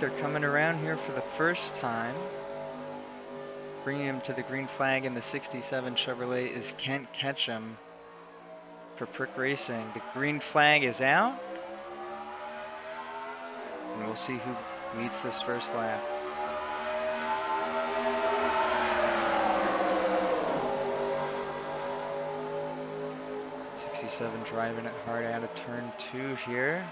they're coming around here for the first time. Bringing him to the green flag in the 67 Chevrolet is Kent Ketchum for Prick Racing. The green flag is out. And we'll see who leads this first lap. Driving it hard out of turn 2 here.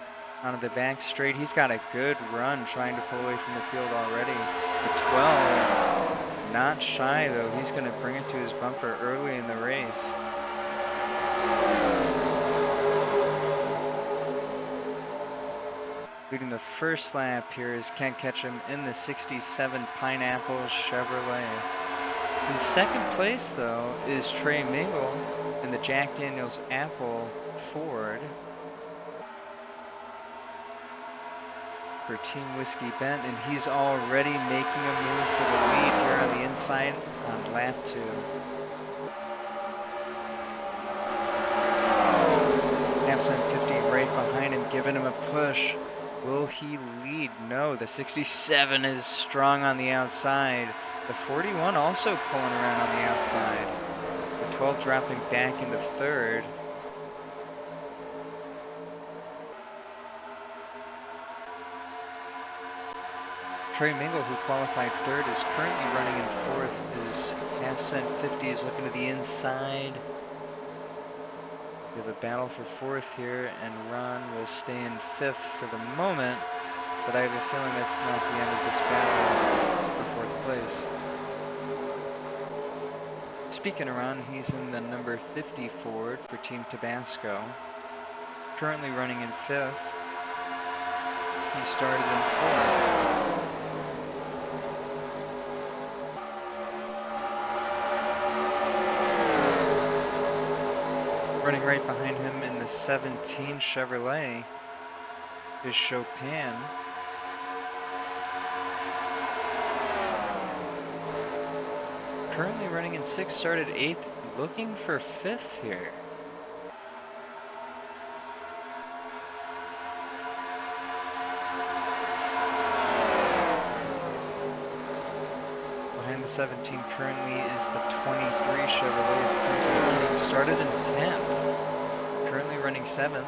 Onto the back straight. He's got a good run trying to pull away from the field already. The 12, not shy though. He's going to bring it to his bumper early in the race. Leading the first lap here is Kent Ketchum in the 67 Pineapple Chevrolet. In second place though is Trey Mingle in the Jack Daniels Apple Ford for Team Whiskey Bent, and he's already making a move for the lead here on the inside on lap 2. Absent 50 right behind him, giving him a push. Will he lead? No, the 67 is strong on the outside. The 41 also pulling around on the outside. The 12 dropping back into third. Trey Mingle, who qualified third, is currently running in fourth. His half-cent 50 is looking to the inside. We have a battle for fourth here, and Ron will stay in fifth for the moment, but I have a feeling that's not the end of this battle for fourth place. Speaking of Ron, he's in the number 50 Ford for Team Tabasco, currently running in fifth. He started in fourth. Running right behind him in the 17 Chevrolet is Chopin. Currently running in sixth, started eighth, looking for fifth here. Behind the 17 currently is the 23 Chevrolet of Crimson King, started in 10th. Currently running 7th.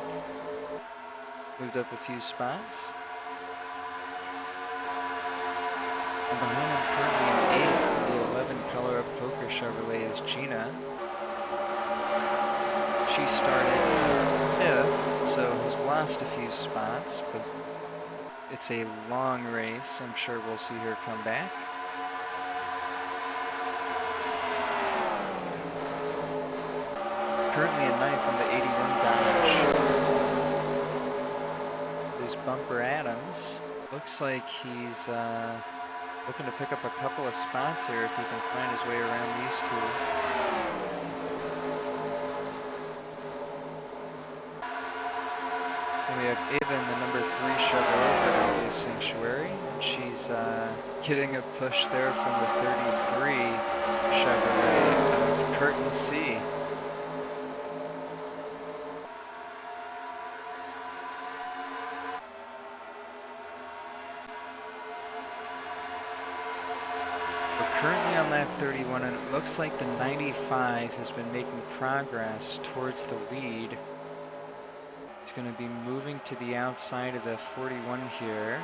Moved up a few spots. And behind him currently in 8th, the 11 color of Poker Chevrolet is Gina. She started 5th, so has lost a few spots, but it's a long race. I'm sure we'll see her come back. Currently in 9th in the 81 Dodge is Bumper Adams. Looks like he's looking to pick up a couple of spots here if he can find his way around these two. And we have Ava in the number 3 Chevrolet for Area Sanctuary. And she's getting a push there from the 33 Chevrolet of Curtain C. Currently on lap 31, and it looks like the 95 has been making progress towards the lead. He's going to be moving to the outside of the 41 here.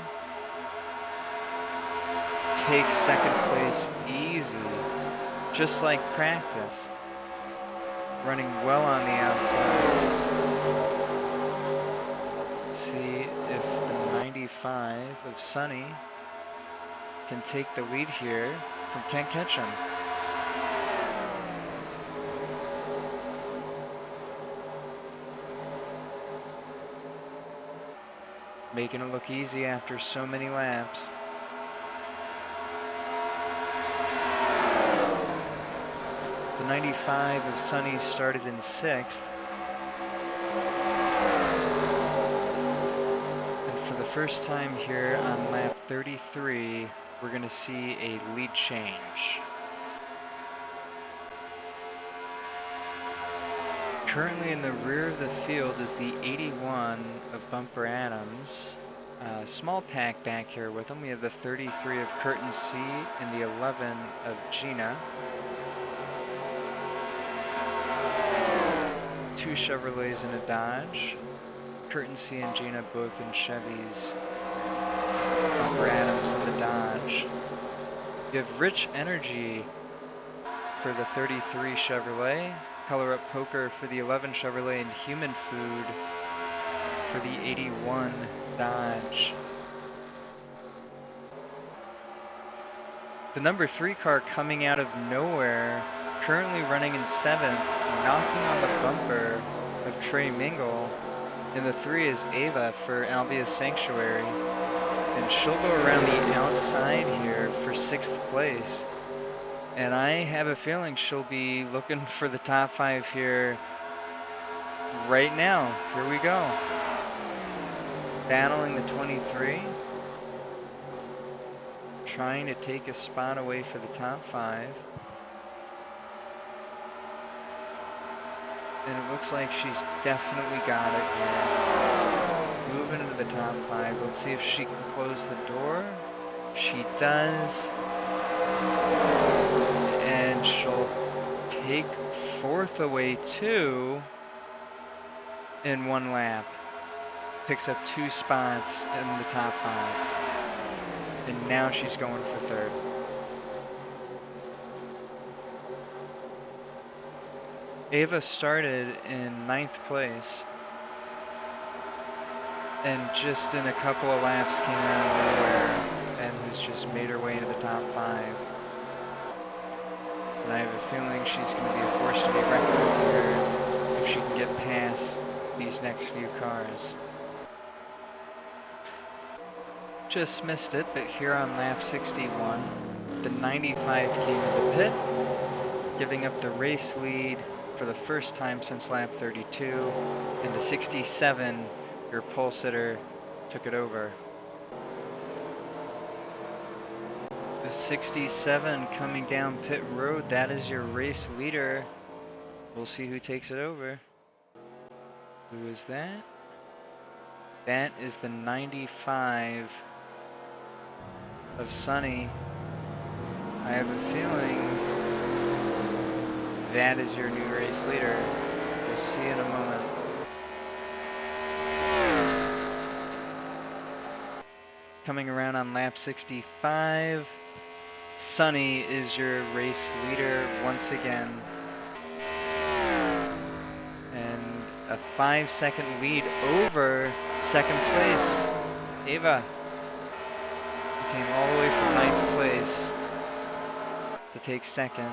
Takes second place easy, just like practice. Running well on the outside. Let's see if the 95 of Sunny can take the lead here from Kent Ketchum. Making it look easy after so many laps. The 95 of Sunny started in 6th. And for the first time here on lap 33, we're going to see a lead change. Currently in the rear of the field is the 81 of Bumper Adams, small pack back here with them. We have the 33 of Curtin C and the 11 of Gina. 2 Chevrolets and a Dodge. Curtin C and Gina both in Chevys. Bumper Adams in the Dodge. You have Rich Energy for the 33 Chevrolet. Color Up Poker for the 11 Chevrolet, and Human Food for the 81 Dodge. The number 3 car coming out of nowhere, currently running in 7th, knocking on the bumper of Trey Mingle. And the 3 is Ava for Albia's Sanctuary. And she'll go around the outside here for 6th place. And I have a feeling she'll be looking for the top 5 here right now. Here we go. Battling the 23. Trying to take a spot away for the top 5. And it looks like she's definitely got it here. Moving into the top 5. Let's see if she can close the door. She does. And she'll take 4th away too in 1 lap. Picks up 2 spots in the top 5. And now she's going for 3rd. Ava started in 9th place. And just in a couple of laps came out of nowhere and has just made her way into the top 5. And I have a feeling she's going to be a force to be reckoned with here if she can get past these next few cars. Just missed it, but here on lap 61, the 95 came into pit, giving up the race lead for the first time since lap 32, and the 67, your pole sitter, took it over. The 67 coming down pit road, that is your race leader. We'll see who takes it over. Who is that? That is the 95 of Sunny. I have a feeling that is your new race leader. We'll see in a moment. Coming around on lap 65, Sunny is your race leader once again. And a 5-second lead over 2nd place, Ava. Came all the way from 9th place to take 2nd.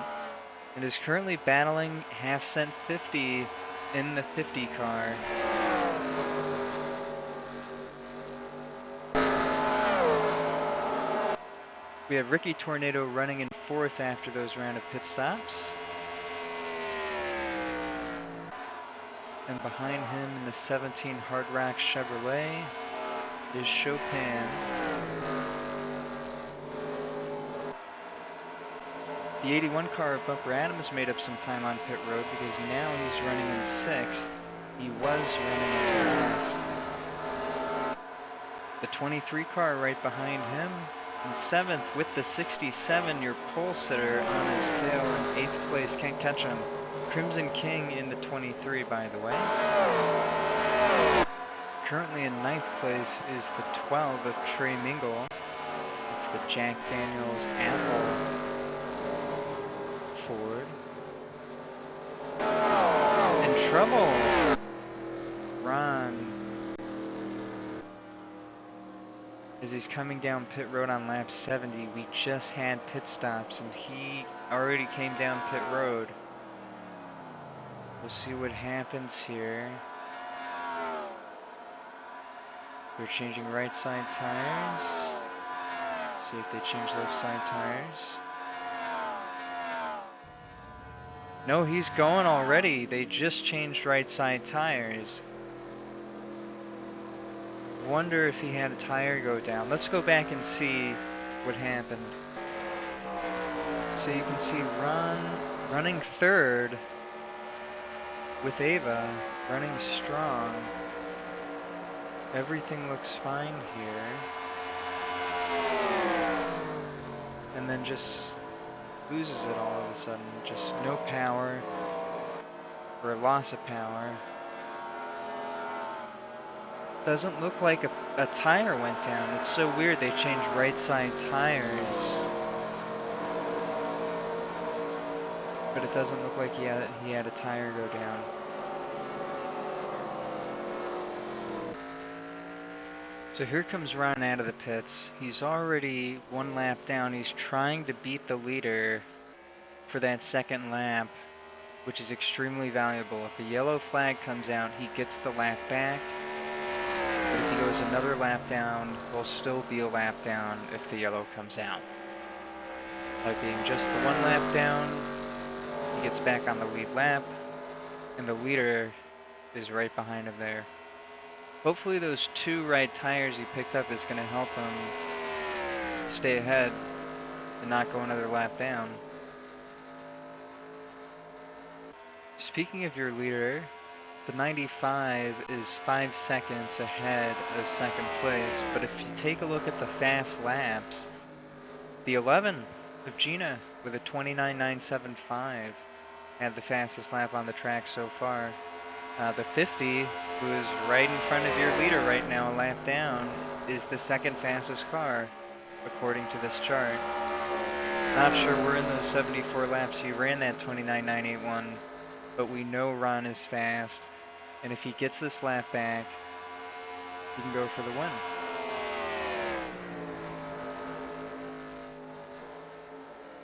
And is currently battling half cent 50 in the 50 car. We have Ricky Tornado running in 4th after those round of pit stops. And behind him in the 17 Hard Rock Chevrolet is Chopin. The 81 car of Bumper Adams made up some time on pit road because now he's running in 6th. He was running in last. The 23 car right behind him in 7th with the 67, your pole sitter on his tail in 8th place. Can't catch him. Crimson King in the 23, by the way. Currently in 9th place is the 12 of Trey Mingle. It's the Jack Daniels Apple Ford. In trouble, Ron. As he's coming down pit road on lap 70, we just had pit stops and he already came down pit road. We'll see what happens here. They're changing right side tires. See if they change left side tires. No, he's going already. They just changed right side tires. Wonder if he had a tire go down. Let's go back and see what happened. So you can see Ron running 3rd with Ava, running strong. Everything looks fine here. And then just loses it all of a sudden. Just no power, or a loss of power. Doesn't look like a tire went down. It's so weird they changed right side tires. But it doesn't look like he had a tire go down. So here comes Ron out of the pits. He's already 1 lap down. He's trying to beat the leader for that second lap, which is extremely valuable. If a yellow flag comes out, he gets the lap back. But if he goes another lap down, he'll still be a lap down if the yellow comes out. By being just the 1 lap down, he gets back on the lead lap, and the leader is right behind him there. Hopefully those 2 right tires he picked up is going to help him stay ahead and not go another lap down. Speaking of your leader, the 95 is 5 seconds ahead of second place, but if you take a look at the fast laps, the 11 of Gina with a 29.975 had the fastest lap on the track so far. The 50, who is right in front of your leader right now, a lap down, is the second fastest car, according to this chart. Not sure we're in those 74 laps. He ran that 29.981, but we know Ron is fast, and if he gets this lap back, he can go for the win.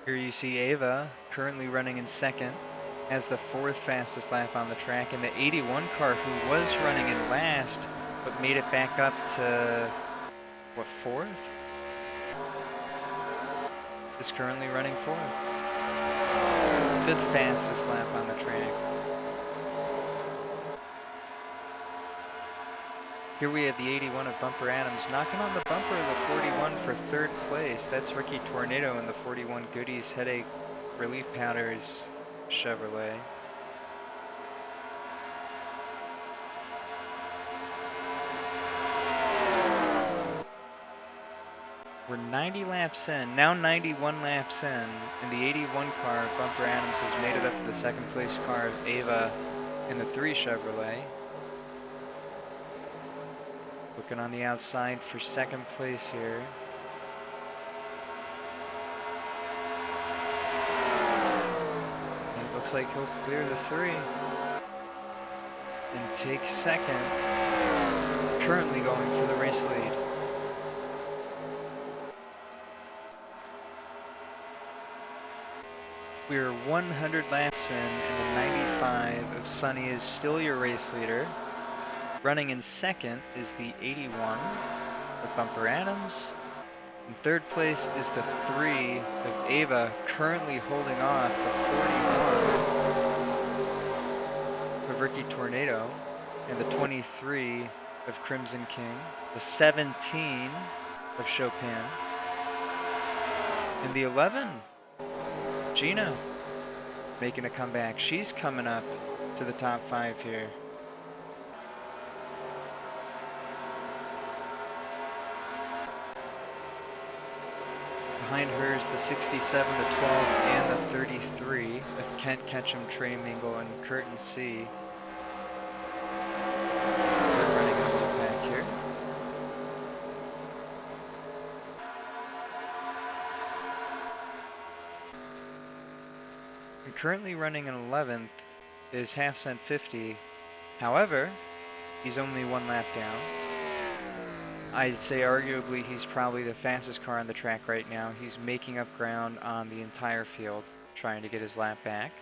Here you see Ava, currently running in second, has the 4th fastest lap on the track, and the 81 car, who was running in last but made it back up to, what, 4th? Is currently running 4th. 5th fastest lap on the track. Here we have the 81 of Bumper Adams knocking on the bumper of the 41 for 3rd place. That's Ricky Tornado in the 41 Goodies Headache Relief Powders Chevrolet. We're 90 laps in, now 91 laps in, and the 81 car, Bumper Adams, has made it up to the 2nd place car of Ava in the 3 Chevrolet. Looking on the outside for 2nd place here. Looks like he'll clear the 3 and take 2nd, currently going for the race lead. We're 100 laps in, and the 95 of Sonny is still your race leader. Running in 2nd is the 81 of Bumper Adams. In 3rd place is the 3 of Ava, currently holding off the 41 of Ricky Tornado, and the 23 of Crimson King, the 17 of Chopin, and the 11, Gina, making a comeback. She's coming up to the top 5 here. Behind her is the 67, the 12, and the 33 of Kent Ketchum, Trey Mingle, and Curtin C. They're running in a little pack here. And currently running in 11th is Half Cent 50. However, he's only 1 lap down. I'd say arguably he's probably the fastest car on the track right now. He's making up ground on the entire field, trying to get his lap back.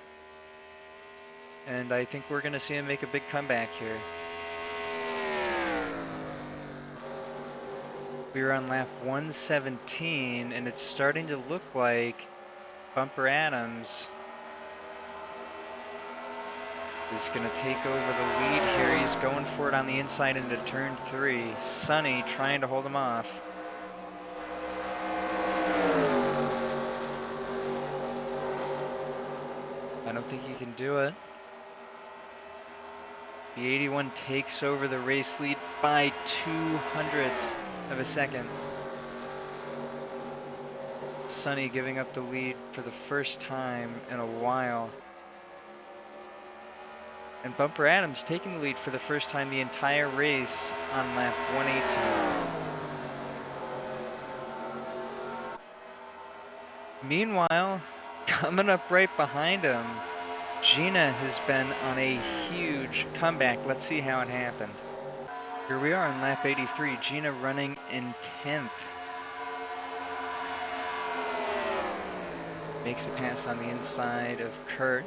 And I think we're going to see him make a big comeback here. We're on lap 117, and it's starting to look like Bumper Adams is going to take over the lead here. He's going for it on the inside into turn 3. Sonny trying to hold him off. I don't think he can do it. The 81 takes over the race lead by 0.02 of a second. Sunny giving up the lead for the first time in a while. And Bumper Adams taking the lead for the first time the entire race on lap 118. Meanwhile, coming up right behind him, Gina has been on a huge comeback. Let's see how it happened. Here we are on lap 83, Gina running in 10th. Makes a pass on the inside of Kurt.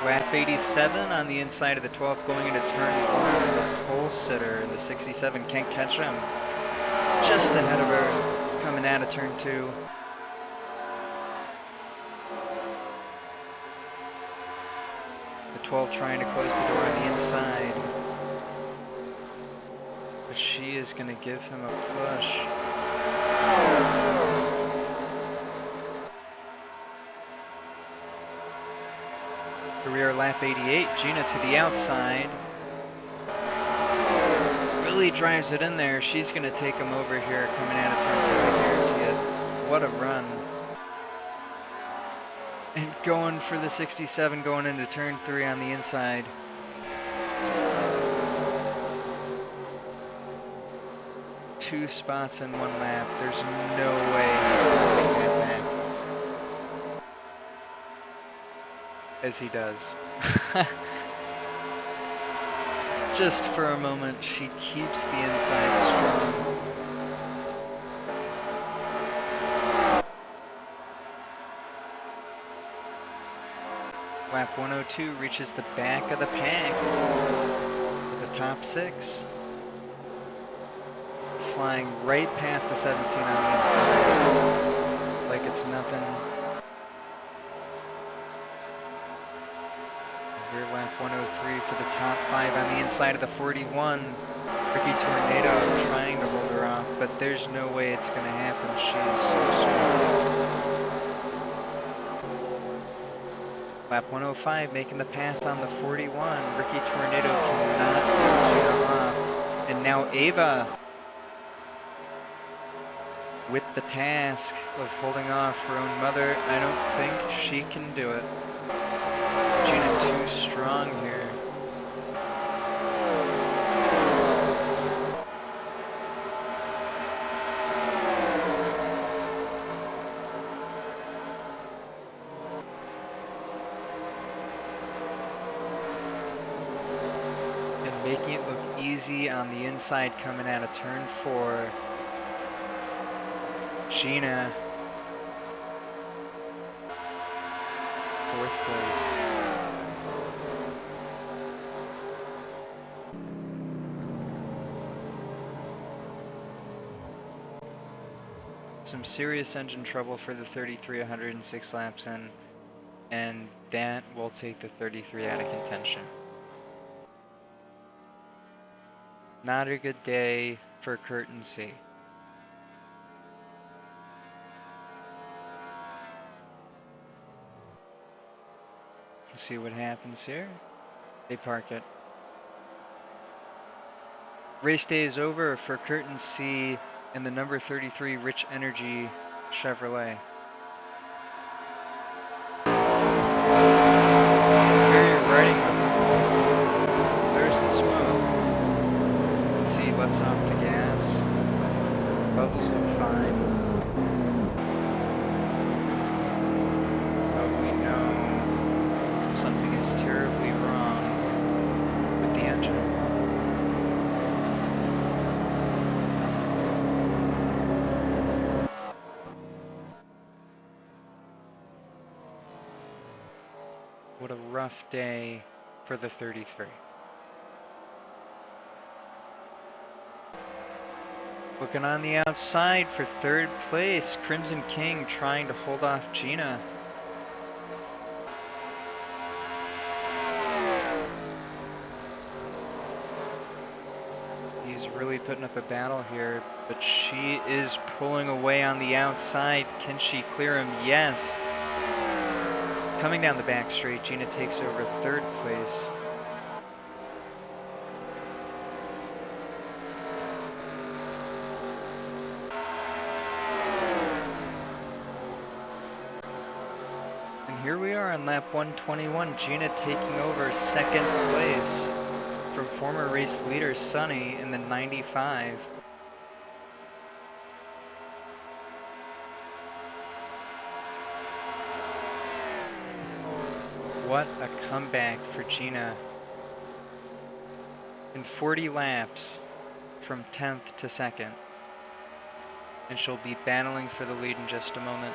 Lap 87 on the inside of the 12th, going into turn 1. The pole sitter in the 67 can't catch him. Just ahead of her, coming out of turn 2. The 12 trying to close the door on the inside. But she is going to give him a push. Career lap 88, Gina to the outside. Really drives it in there. She's going to take him over here coming out of turn 2, I guarantee it. What a run. And going for the 67 going into turn 3 on the inside. Two spots in 1 lap. There's no way he's going to take that back. As he does. Just for a moment, she keeps the inside strong. Lap 102 reaches the back of the pack with the top 6. Flying right past the 17 on the inside like it's nothing. Here, lap 103 for the top 5 on the inside of the 41. Ricky Tornado trying to hold her off, but there's no way it's going to happen. She's so strong. Lap 105 making the pass on the 41. Ricky Tornado cannot hold Gina off. And now Ava with the task of holding off her own mother. I don't think she can do it. Gina too strong here. And making it look easy on the inside coming out of turn 4. Gina, 4th place. Some serious engine trouble for the 33, 106 laps in, and that will take the 33 out of contention. Not a good day for Kurt and C. Let's see what happens here. They park it. Race day is over for Kurt and C and the number 33 Rich Energy Chevrolet. Here you're riding with them. There's the smoke. Let's see, lets off the gas. Bubbles look fine. But we know something is terribly wrong with the engine. What a rough day for the 33. Looking on the outside for 3rd place, Crimson King trying to hold off Gina. He's really putting up a battle here, but she is pulling away on the outside. Can she clear him? Yes. Coming down the back straight, Gina takes over third place. And here we are on lap 121, Gina taking over second place from former race leader Sonny in the 95. What a comeback for Gina. In 40 laps from 10th to 2nd. And she'll be battling for the lead in just a moment.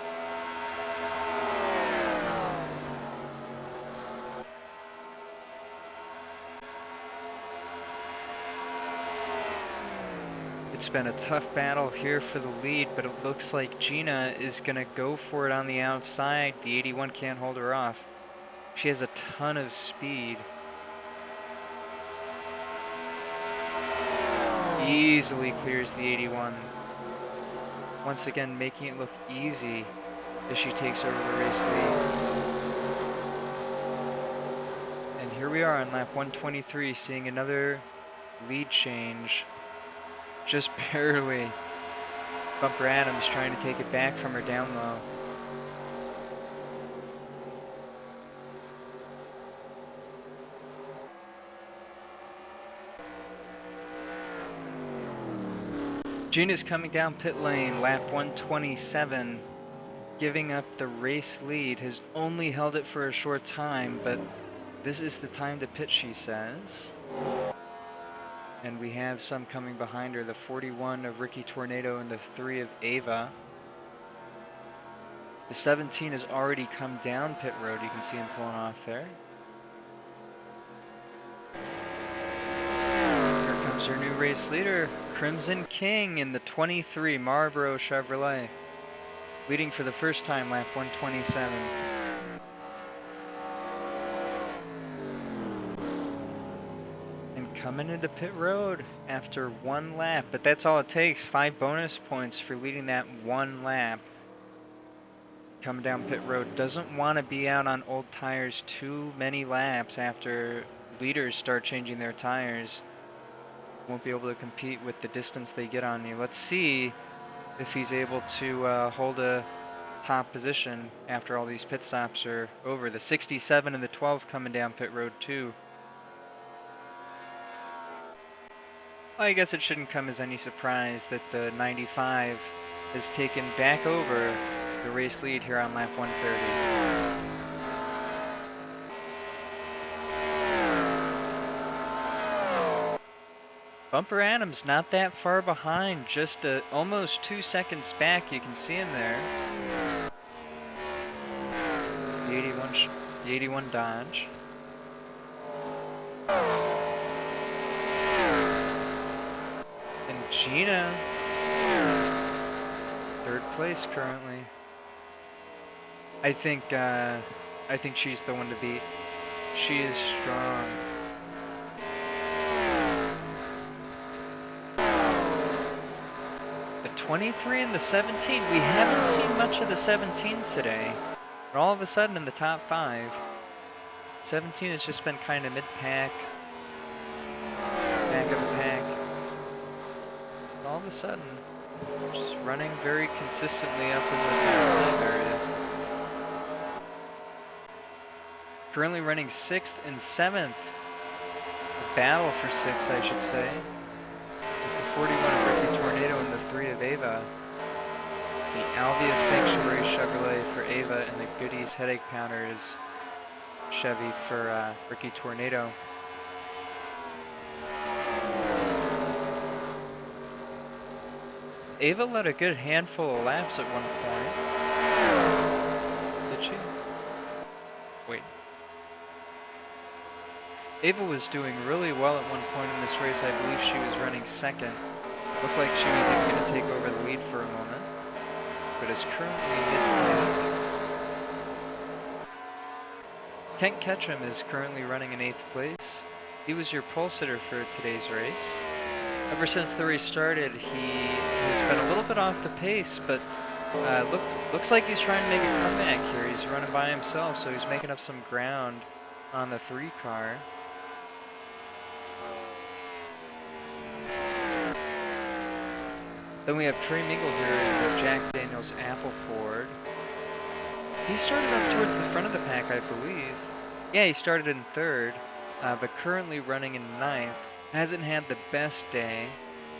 It's been a tough battle here for the lead, but it looks like Gina is going to go for it on the outside. The 81 can't hold her off. She has a ton of speed. Easily clears the 81. Once again, making it look easy as she takes over the race lead. And here we are on lap 123, seeing another lead change. Just barely. Bumper Adams trying to take it back from her down low. Gina's coming down pit lane, lap 127, giving up the race lead. Has only held it for a short time, but this is the time to pit, she says. And we have some coming behind her, the 41 of Ricky Tornado and the 3 of Ava. The 17 has already come down pit road. You can see him pulling off there. Here comes her new race leader, Crimson King in the 23 Marlboro Chevrolet, leading for the first time, lap 127. And coming into pit road after one lap, but that's all it takes, 5 bonus points for leading that one lap. Coming down pit road, doesn't want to be out on old tires too many laps after leaders start changing their tires. Won't be able to compete with the distance they get on you. Let's see if he's able to hold a top position after all these pit stops are over. The 67 and the 12 coming down pit road too. Well, I guess it shouldn't come as any surprise that the 95 has taken back over the race lead here on lap 130. Bumper Adams not that far behind, just almost 2 seconds back. You can see him there. The 81 Dodge. And Gina, third place currently. I think she's the one to beat. She is strong. The 23 and the 17. We haven't seen much of the 17 today. But all of a sudden in the top 5. 17 has just been kind of mid-pack. Back of the pack. All of a sudden, just running very consistently up in the top 5 area. Currently running 6th and 7th. The battle for 6th, I should say, is the 41 of Ricky Tornado and the 3 of Ava. The Alvia Sanctuary Chevrolet for Ava and the Goodies Headache Pounders Chevy for Ricky Tornado. Ava led a good handful of laps at one point. Did she? Wait. Ava was doing really well at one point in this race. I believe she was running second. Looked like she was even going to take over the lead for a moment, but is currently mid-pack. Kent Ketchum is currently running in 8th place. He was your pole sitter for today's race. Ever since the race started, he has been a little bit off the pace, but Looks like he's trying to make a comeback here. He's running by himself, so he's making up some ground on the 3 car. Then we have Trey Mingle here in the Jack Daniels Apple Ford. He started up towards the front of the pack, I believe. Yeah, he started in 3rd, but currently running in 9th. Hasn't had the best day.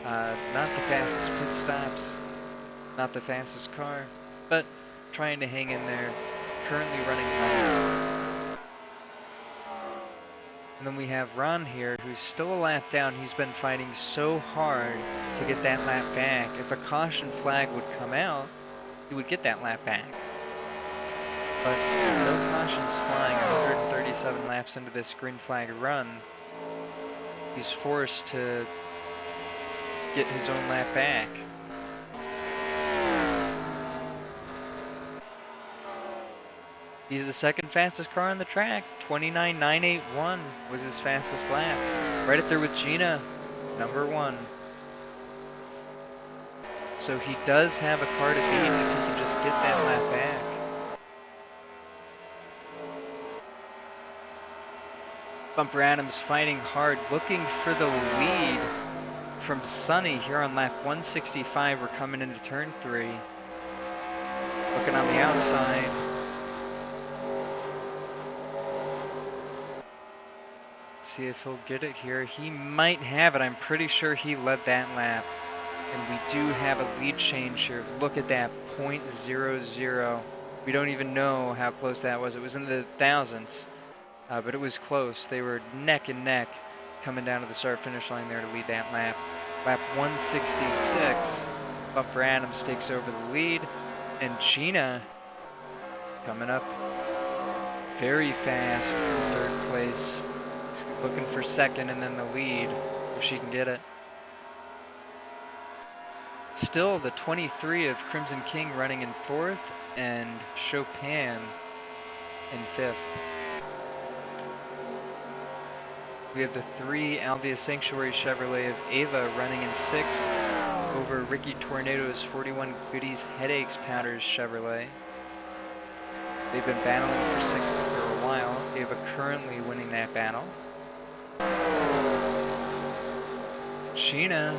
Not the fastest pit stops, not the fastest car, but trying to hang in there. Currently running 9th. And then we have Ron here, who's still a lap down. He's been fighting so hard to get that lap back. If a caution flag would come out, he would get that lap back. But no cautions flying, 137 laps into this green flag run, he's forced to get his own lap back. He's the 2nd fastest car on the track. 29.981 was his fastest lap. Right up there with Gina, number 1. So he does have a car to beat if he can just get that lap back. Bumper Adams fighting hard, looking for the lead from Sonny here on lap 165. We're coming into turn 3. Looking on the outside. Let's see if he'll get it here. He might have it. I'm pretty sure he led that lap. And we do have a lead change here. Look at that, 0.00. We don't even know how close that was. It was in the thousands. But it was close. They were neck and neck coming down to the start-finish line there to lead that lap. Lap 166, Bumper Adams takes over the lead, and Gina coming up very fast in 3rd place. Looking for 2nd and then the lead, if she can get it. Still the 23 of Crimson King running in 4th, and Chopin in 5th. We have the 3 Alvia Sanctuary Chevrolet of Ava running in 6th over Ricky Tornado's 41 Goodies Headaches Powders Chevrolet. They've been battling for 6th for a while. Ava currently winning that battle. Gina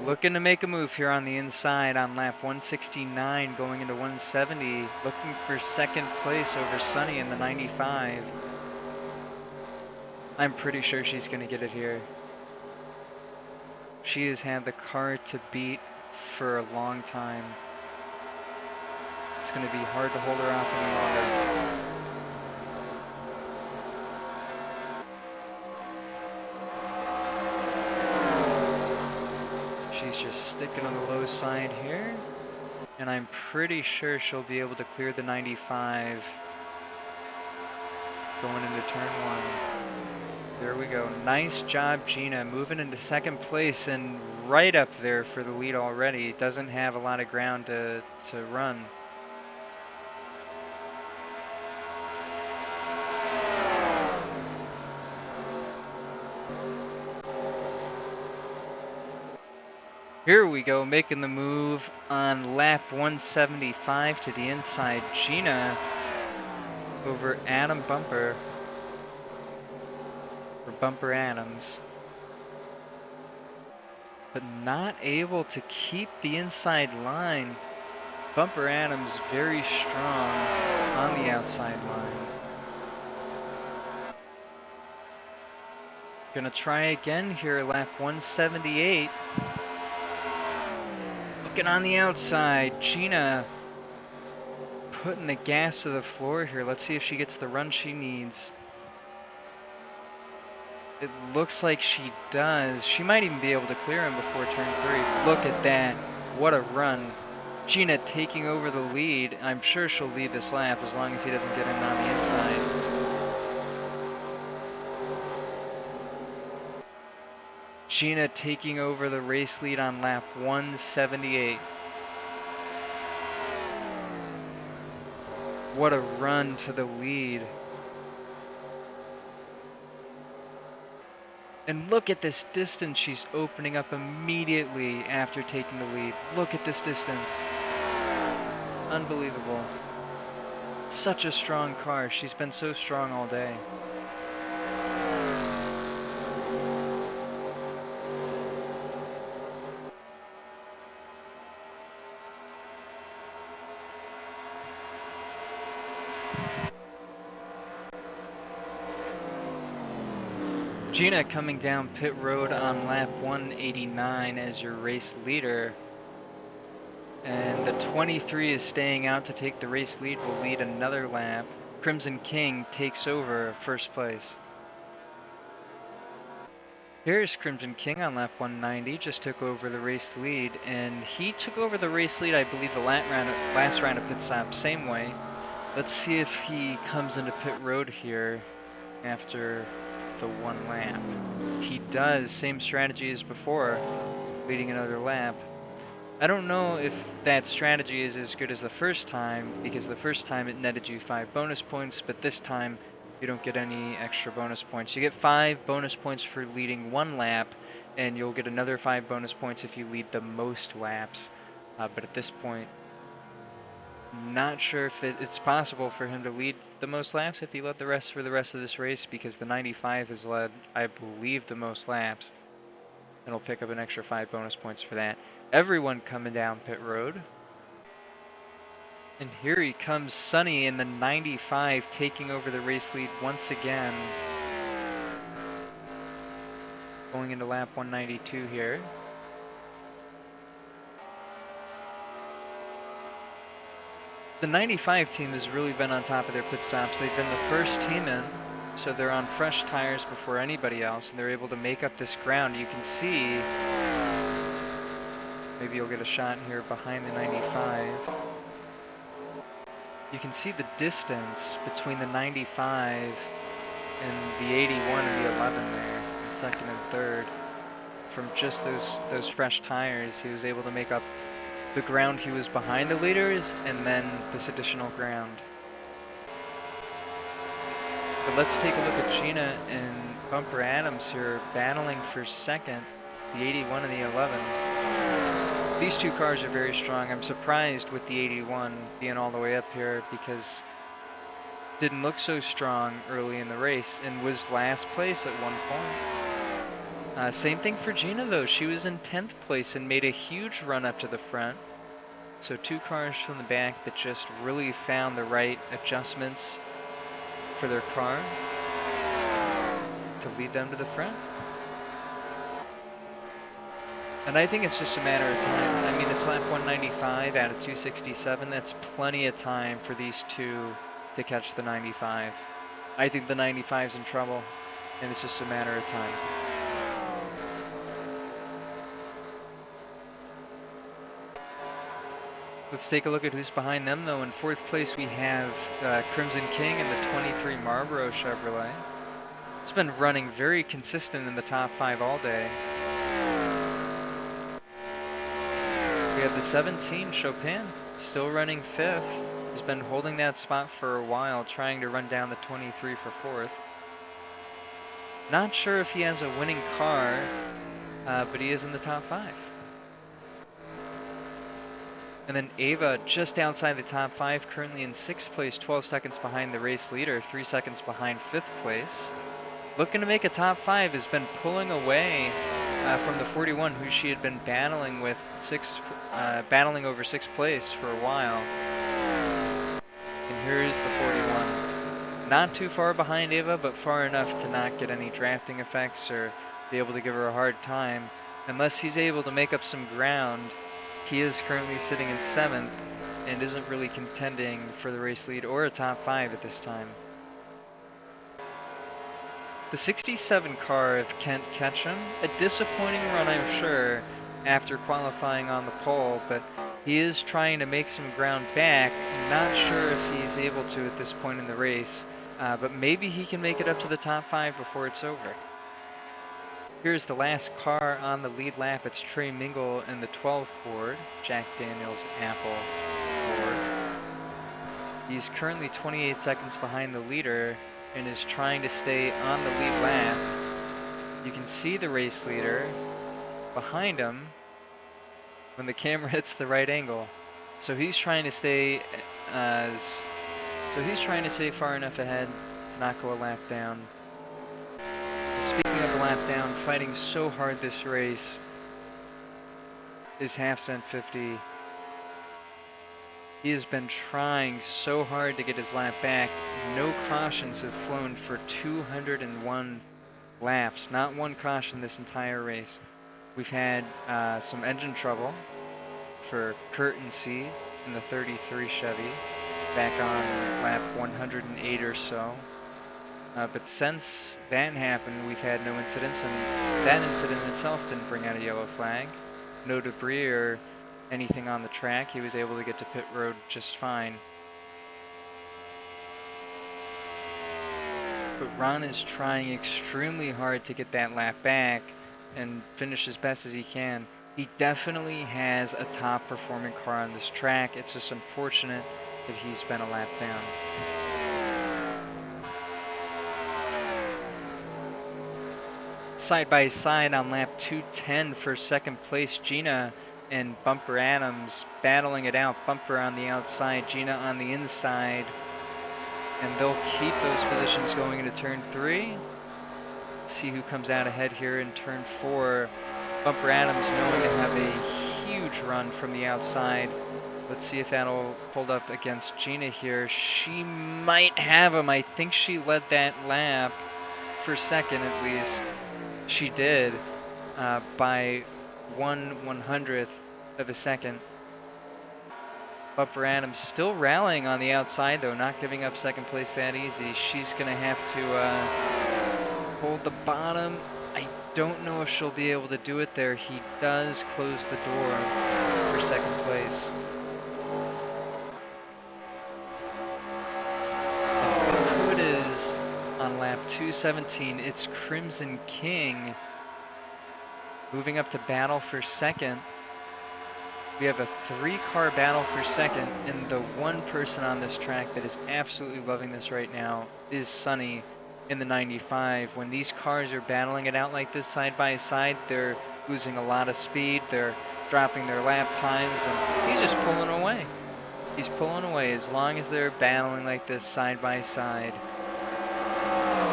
looking to make a move here on the inside on lap 169 going into 170. Looking for 2nd place over Sonny in the 95. I'm pretty sure she's going to get it here. She has had the car to beat for a long time. It's going to be hard to hold her off any longer. She's just sticking on the low side here. And I'm pretty sure she'll be able to clear the 95 going into turn 1. There we go. Nice job, Gina, moving into 2nd place and right up there for the lead already. Doesn't have a lot of ground to run. Here we go, making the move on lap 175 to the inside. Gina over Adam Bumper. Bumper Adams, but not able to keep the inside line. Bumper Adams very strong on the outside line. Gonna try again here, lap 178. Looking on the outside, Gina putting the gas to the floor here. Let's see if she gets the run she needs. It looks like she does. She might even be able to clear him before turn 3. Look at that. What a run. Gina taking over the lead. I'm sure she'll lead this lap as long as he doesn't get in on the inside. Gina taking over the race lead on lap 178. What a run to the lead. And look at this distance she's opening up immediately after taking the lead. Look at this distance. Unbelievable. Such a strong car. She's been so strong all day. Gina coming down pit road on lap 189 as your race leader. And the 23 is staying out to take the race lead, will lead another lap. Crimson King takes over first place. Here's Crimson King on lap 190, just took over the race lead, and he took over the race lead, I believe, the last round of pit stop, same way. Let's see if he comes into pit road here after the one lap. He does, same strategy as before, leading another lap. I don't know if that strategy is as good as the first time, because the first time it netted you 5 bonus points, but this time you don't get any extra bonus points. You get 5 bonus points for leading 1 lap, and you'll get another 5 bonus points if you lead the most laps. But at this point, not sure if it's possible for him to lead the most laps if he led the rest for the rest of this race, because the 95 has led, I believe, the most laps. And he'll pick up an extra 5 bonus points for that. Everyone coming down pit road. And here he comes, Sonny in the 95, taking over the race lead once again. Going into lap 192 here. The 95 team has really been on top of their pit stops. They've been the first team in, so they're on fresh tires before anybody else, and they're able to make up this ground. You can see, maybe you'll get a shot here behind the 95. You can see the distance between the 95 and the 81 and the 11 there, in second and third. From just those fresh tires, he was able to make up the ground he was behind the leaders, and then this additional ground. But let's take a look at Gina and Bumper Adams here battling for second, the 81 and the 11. These two cars are very strong. I'm surprised with the 81 being all the way up here, because it didn't look so strong early in the race and was last place at one point. Same thing for Gina though. She was in 10th place and made a huge run up to the front. So 2 cars from the back that just really found the right adjustments for their car to lead them to the front. And I think it's just a matter of time. I mean, it's lap 195 out of 267. That's plenty of time for these two to catch the 95. I think the 95's in trouble, and it's just a matter of time. Let's take a look at who's behind them, though. In 4th place, we have Crimson King in the 23 Marlboro Chevrolet. It's been running very consistent in the top 5 all day. We have the 17 Chopin, still running 5th. He's been holding that spot for a while, trying to run down the 23 for 4th. Not sure if he has a winning car, but he is in the top 5. And then Ava just outside the top 5, currently in 6th place, 12 seconds behind the race leader, 3 seconds behind 5th place. Looking to make a top 5, has been pulling away from the 41, who she had been battling with battling over 6th place for a while. And here's the 41. Not too far behind Ava, but far enough to not get any drafting effects or be able to give her a hard time. Unless he's able to make up some ground, he is currently sitting in 7th and isn't really contending for the race lead or a top 5 at this time. The 67 car of Kent Ketchum, a disappointing run, I'm sure, after qualifying on the pole, but he is trying to make some ground back. Not sure if he's able to at this point in the race, but maybe he can make it up to the top 5 before it's over. Here's the last car on the lead lap. It's Trey Mingle in the 12 Ford, Jack Daniels Apple Ford. He's currently 28 seconds behind the leader and is trying to stay on the lead lap. You can see the race leader behind him when the camera hits the right angle. So he's trying to stay far enough ahead to not go a lap down. And speaking of a lap down, fighting so hard this race is Half Cent 50. He has been trying so hard to get his lap back. No cautions have flown for 201 laps. Not one caution this entire race. We've had some engine trouble for Kurt and C in the 33 Chevy back on lap 108 or so. But since that happened, we've had no incidents, and that incident itself didn't bring out a yellow flag. No debris or anything on the track. He was able to get to pit road just fine. But Ron is trying extremely hard to get that lap back and finish as best as he can. He definitely has a top performing car on this track. It's just unfortunate that he's been a lap down. Side by side on lap 210 for second place, Gina and Bumper Adams battling it out. Bumper on the outside, Gina on the inside. And they'll keep those positions going into turn 3. See who comes out ahead here in turn 4. Bumper Adams knowing to have a huge run from the outside. Let's see if that'll hold up against Gina here. She might have him. I think she led that lap for second at least. She did by 1/100th of a second. Bumper Adams still rallying on the outside though, not giving up second place that easy. She's gonna have to hold the bottom. I don't know if she'll be able to do it there. He does close the door for second place. And look who it is on lap 217. It's Crimson King moving up to battle for second. We have a 3-car battle for second, and the one person on this track that is absolutely loving this right now is Sonny in the 95. When these cars are battling it out like this side by side, they're losing a lot of speed, they're dropping their lap times, and he's just pulling away. He's pulling away as long as they're battling like this side by side.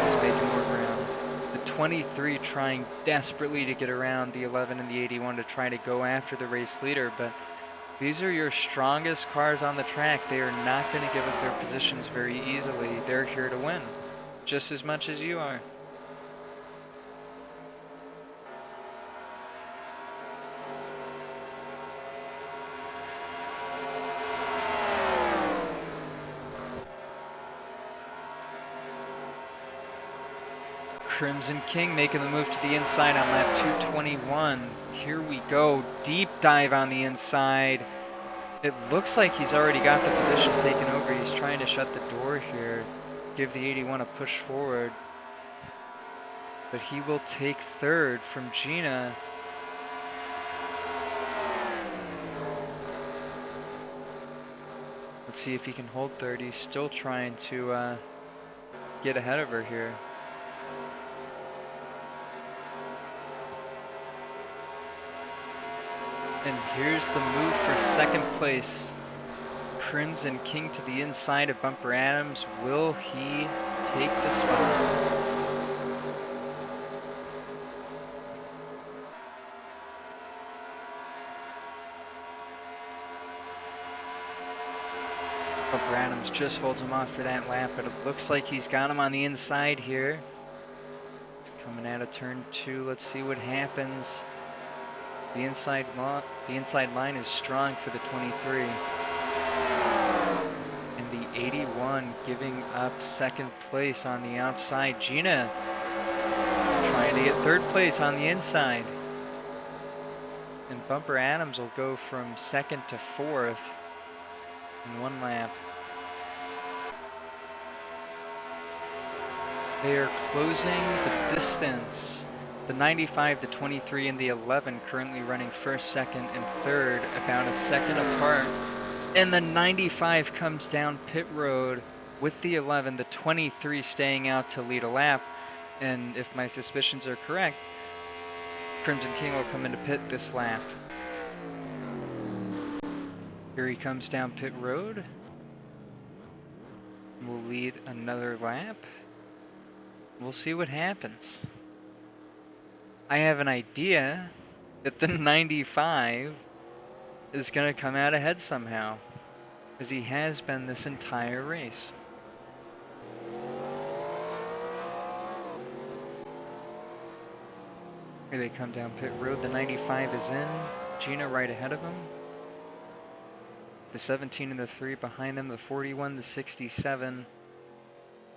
He's making more ground. The 23 trying desperately to get around the 11 and the 81 to try to go after the race leader, but these are your strongest cars on the track. They are not going to give up their positions very easily. They're here to win, just as much as you are. Crimson King making the move to the inside on lap 221. Here we go, deep dive on the inside. It looks like he's already got the position taken over. He's trying to shut the door here, give the 81 a push forward. But he will take third from Gina. Let's see if he can hold third. He's still trying to get ahead of her here. And here's the move for second place. Crimson King to the inside of Bumper Adams. Will he take the spot? Bumper Adams just holds him off for that lap, but it looks like he's got him on the inside here. He's coming out of turn 2. Let's see what happens. The inside line is strong for the 23. And the 81 giving up second place on the outside. Gina trying to get third place on the inside. And Bumper Adams will go from second to fourth in one lap. They are closing the distance. The 95, the 23, and the 11 currently running first, second, and third, about a second apart. And the 95 comes down pit road with the 11, the 23 staying out to lead a lap. And if my suspicions are correct, Crimson King will come into pit this lap. Here he comes down pit road. We'll lead another lap. We'll see what happens. I have an idea that the 95 is going to come out ahead somehow, as he has been this entire race. Here they come down pit road. The 95 is in. Gina right ahead of him. The 17 and the 3 behind them. The 41, the 67,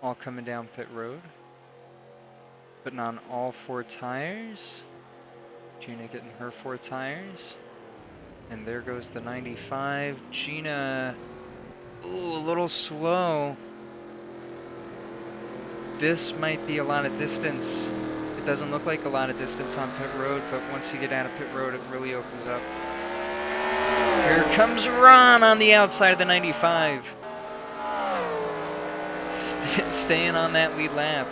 all coming down pit road. Putting on all 4 tires. Gina getting her 4 tires. And there goes the 95. Gina, ooh, a little slow. This might be a lot of distance. It doesn't look like a lot of distance on pit road, but once you get out of pit road, it really opens up. Here comes Ron on the outside of the 95. Staying on that lead lap.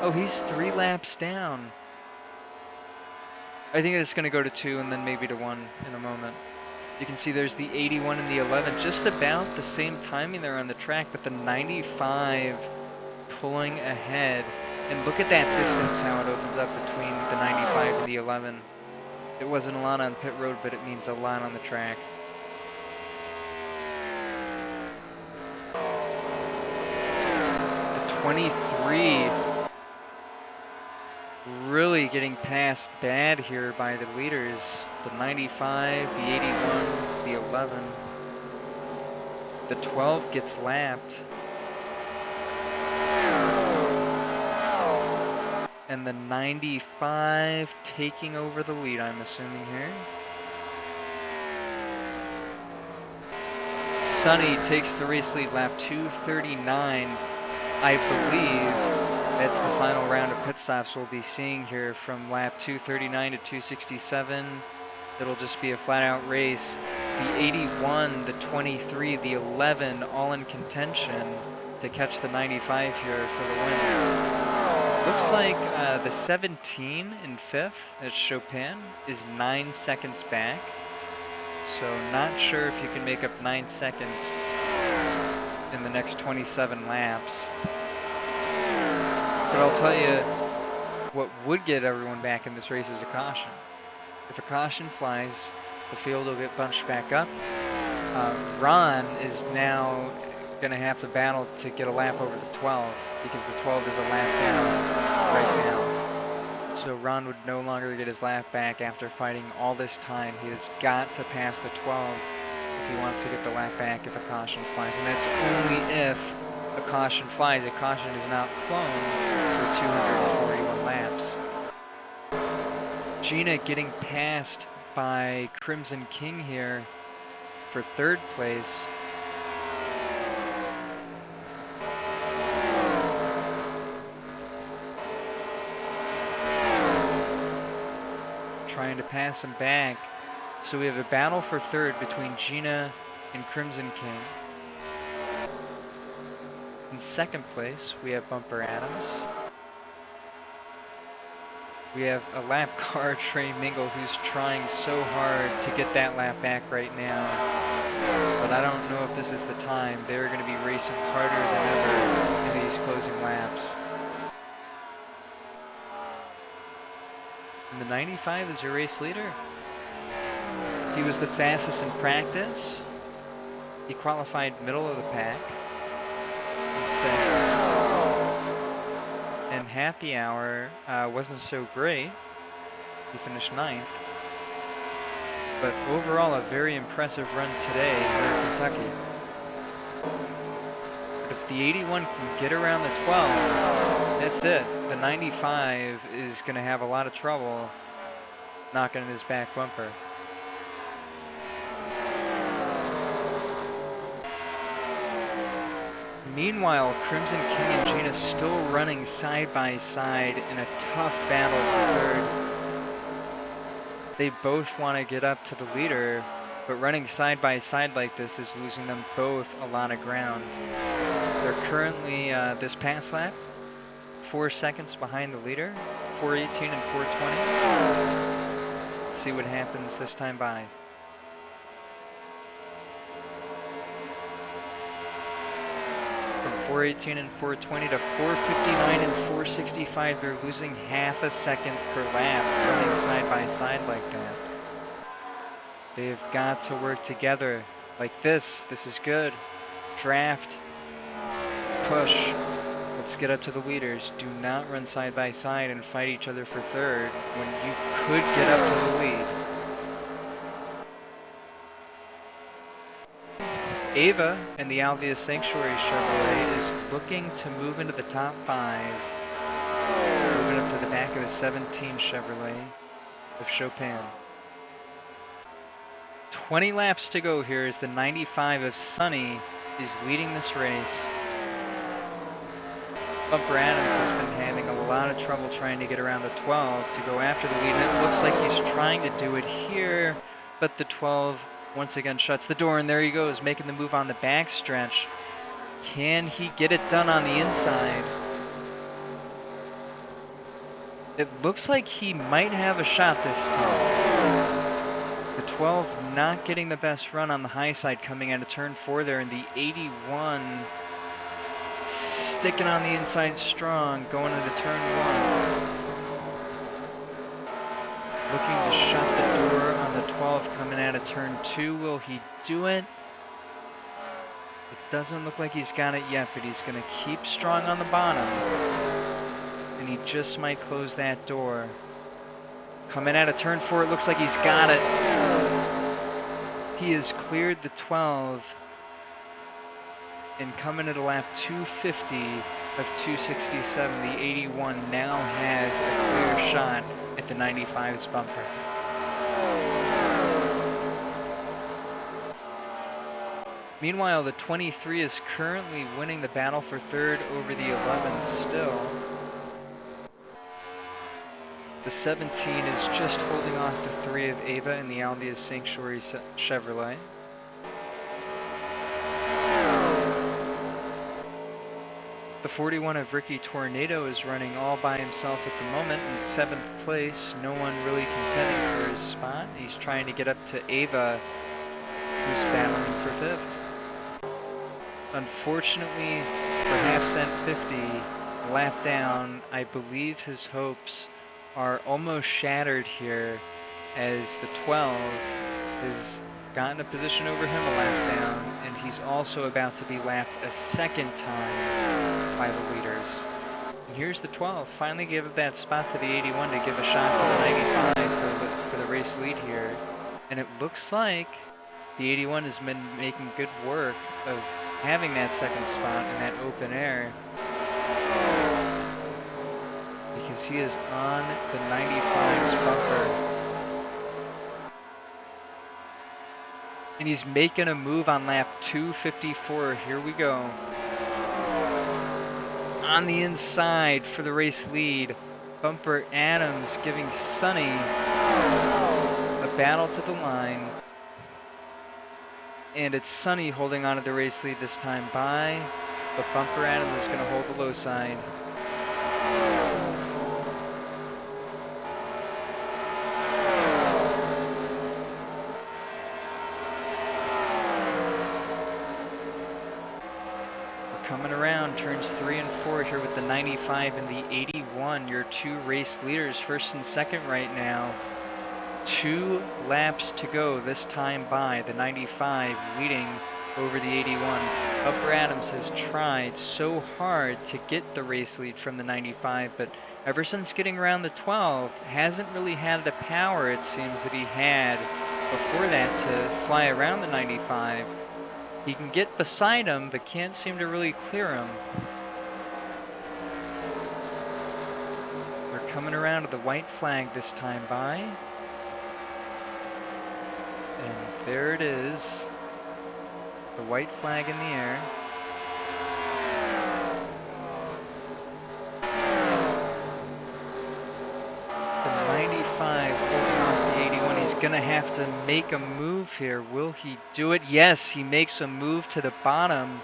Oh, he's 3 laps down. I think it's going to go to 2 and then maybe to 1 in a moment. You can see there's the 81 and the 11, just about the same timing there on the track, but the 95 pulling ahead. And look at that distance, how it opens up between the 95 and the 11. It wasn't a lot on pit road, but it means a lot on the track. The 23 really getting passed bad here by the leaders. The 95, the 81, the 11. The 12 gets lapped. And the 95 taking over the lead, I'm assuming here. Sonny takes the race lead, lap 239. I believe that's the final round of pit stops we'll be seeing here from lap 239 to 267. It'll just be a flat-out race. The 81, the 23, the 11 all in contention to catch the 95 here for the win. Looks like the 17 in 5th at Chopin is 9 seconds back. So not sure if you can make up 9 seconds in the next 27 laps. But I'll tell you, what would get everyone back in this race is a caution. If a caution flies, the field will get bunched back up. Ron is now going to have to battle to get a lap over the 12 because the 12 is a lap down right now. So Ron would no longer get his lap back after fighting all this time. He has got to pass the 12 if he wants to get the lap back if a caution flies. And that's only if a caution flies. A caution is not flown for 241 laps. Gina getting passed by Crimson King here for 3rd place. Trying to pass him back. So we have a battle for 3rd between Gina and Crimson King. In 2nd place, we have Bumper Adams. We have a lap car, Trey Mingle, who's trying so hard to get that lap back right now. But I don't know if this is the time. They're going to be racing harder than ever in these closing laps. And the 95 is your race leader. He was the fastest in practice. He qualified middle of the pack in 6th. And happy hour wasn't so great. He finished 9th. But overall, a very impressive run today here in Kentucky. But if the 81 can get around the 12, that's it. The 95 is going to have a lot of trouble knocking in his back bumper. Meanwhile, Crimson King and Gina still running side by side in a tough battle for 3rd. They both want to get up to the leader, but running side by side like this is losing them both a lot of ground. They're currently, this past lap, 4 seconds behind the leader, 4:18 and 4:20. Let's see what happens this time by. From 4:18 and 4:20 to 4:59 and 4:65, they're losing half a second per lap running side by side like that. They've got to work together like this. This is good. Draft. Push. Let's get up to the leaders. Do not run side by side and fight each other for third when you could get up to the lead. Ava and the Alvia Sanctuary Chevrolet is looking to move into the top 5. Moving up to the back of the 17 Chevrolet of Chopin. 20 laps to go here as the 95 of Sunny is leading this race. Bumper Adams has been having a lot of trouble trying to get around the 12 to go after the lead, and it looks like he's trying to do it here, but the 12 once again shuts the door, and there he goes, making the move on the backstretch. Can he get it done on the inside? It looks like he might have a shot this time. The 12 not getting the best run on the high side coming out of turn 4 there, and the 81 sticking on the inside strong going into turn 1. Looking to shut the door on the 12 coming out of turn 2. Will he do it? It doesn't look like he's got it yet, but he's going to keep strong on the bottom. And he just might close that door. Coming out of turn 4, it looks like he's got it. He has cleared the 12. And coming at a lap 250 of 267, the 81 now has a clear shot at the 95's bumper. Meanwhile, the 23 is currently winning the battle for third over the 11 still. The 17 is just holding off the 3 of Ava and the Alvia Sanctuary Chevrolet. The 41 of Ricky Tornado is running all by himself at the moment in 7th place. No one really contending for his spot. He's trying to get up to Ava, who's battling for 5th. Unfortunately, for half cent 50, lap down, I believe his hopes are almost shattered here as the 12 has gotten a position over him a lap down, and he's also about to be lapped a second time by the leaders. And here's the 12, finally gave up that spot to the 81 to give a shot to the 95 for the race lead here. And it looks like the 81 has been making good work of having that second spot in that open air, because he is on the 95's bumper. And he's making a move on lap 254. Here we go. On the inside for the race lead, Bumper Adams giving Sunny a battle to the line. And it's Sunny holding on to the race lead this time by, but Bumper Adams is going to hold the low side. Coming around turns 3 and 4 here with the 95 and the 81, your 2 race leaders, first and second right now. 2 laps to go this time by, the 95 leading over the 81. Bumper Adams has tried so hard to get the race lead from the 95, but ever since getting around the 12, hasn't really had the power, it seems, that he had before that to fly around the 95. He can get beside him, but can't seem to really clear him. We're coming around to the white flag this time by. And there it is. The white flag in the air. The 95 holding off the 81. He's going to have to make a move here. Will he do it? Yes, he makes a move to the bottom.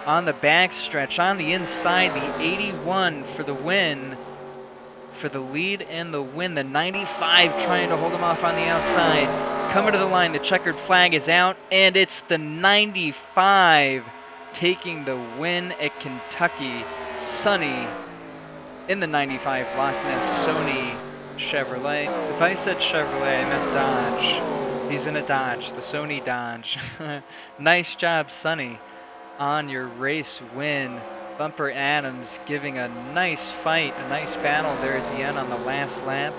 on the backstretch, on the inside, the 81 for the win, for the lead and the win. The 95 trying to hold him off on the outside. Coming to the line, the checkered flag is out, and it's the 95 taking the win at Kentucky. Sonny in the 95 Loch Ness Sony Chevrolet. If I said Chevrolet, I meant Dodge. He's in a Dodge, the Sony Dodge. Nice job, Sonny, on your race win. Bumper Adams giving a nice fight, a nice battle there at the end on the last lap.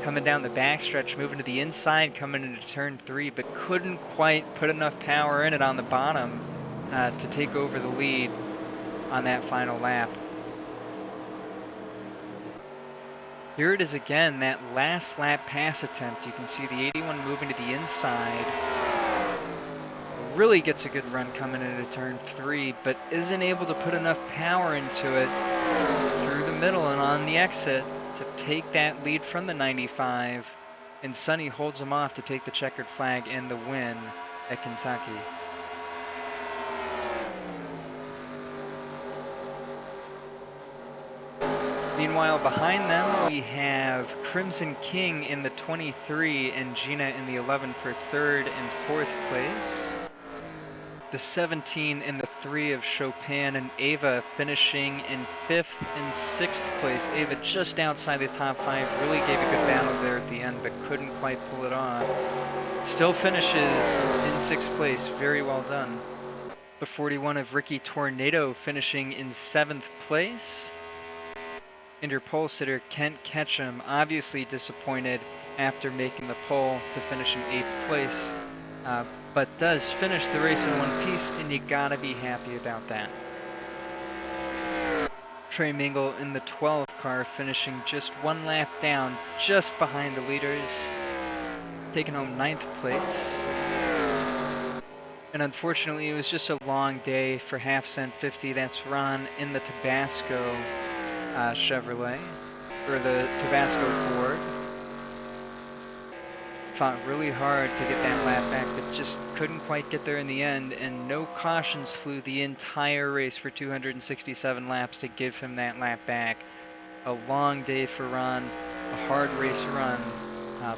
Coming down the backstretch, moving to the inside, coming into turn 3, but couldn't quite put enough power in it on the bottom to take over the lead on that final lap. Here it is again, that last lap pass attempt. You can see the 81 moving to the inside. Really gets a good run coming into turn 3, but isn't able to put enough power into it through the middle and on the exit to take that lead from the 95. And Sonny holds him off to take the checkered flag and the win at Kentucky. Meanwhile, behind them, we have Crimson King in the 23 and Gina in the 11 for 3rd and 4th place. The 17 in the 3 of Chopin and Ava finishing in 5th and 6th place. Ava just outside the top 5, really gave a good battle there at the end, but couldn't quite pull it off. Still finishes in 6th place, very well done. The 41 of Ricky Tornado finishing in 7th place. And your pole sitter, Kent Ketchum, obviously disappointed after making the pole to finish in 8th place, but does finish the race in one piece, and you gotta be happy about that. Trey Mingle in the 12 car, finishing just one lap down, just behind the leaders, taking home 9th place. And unfortunately, it was just a long day for Half Cent 50. That's Ron in the Tabasco Chevrolet, or the Tabasco Ford. Fought really hard to get that lap back, but just couldn't quite get there in the end, and no cautions flew the entire race for 267 laps to give him that lap back. A long day for Ron, a hard race run,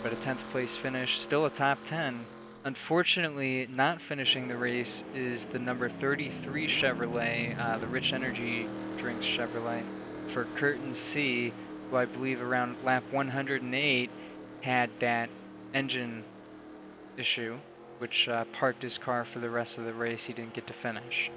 but a 10th place finish, still a top 10. Unfortunately, not finishing the race is the number 33 Chevrolet, the Rich Energy Drinks Chevrolet, for Curtin C, who I believe around lap 108 had that engine issue, which parked his car for the rest of the race. He didn't get to finish.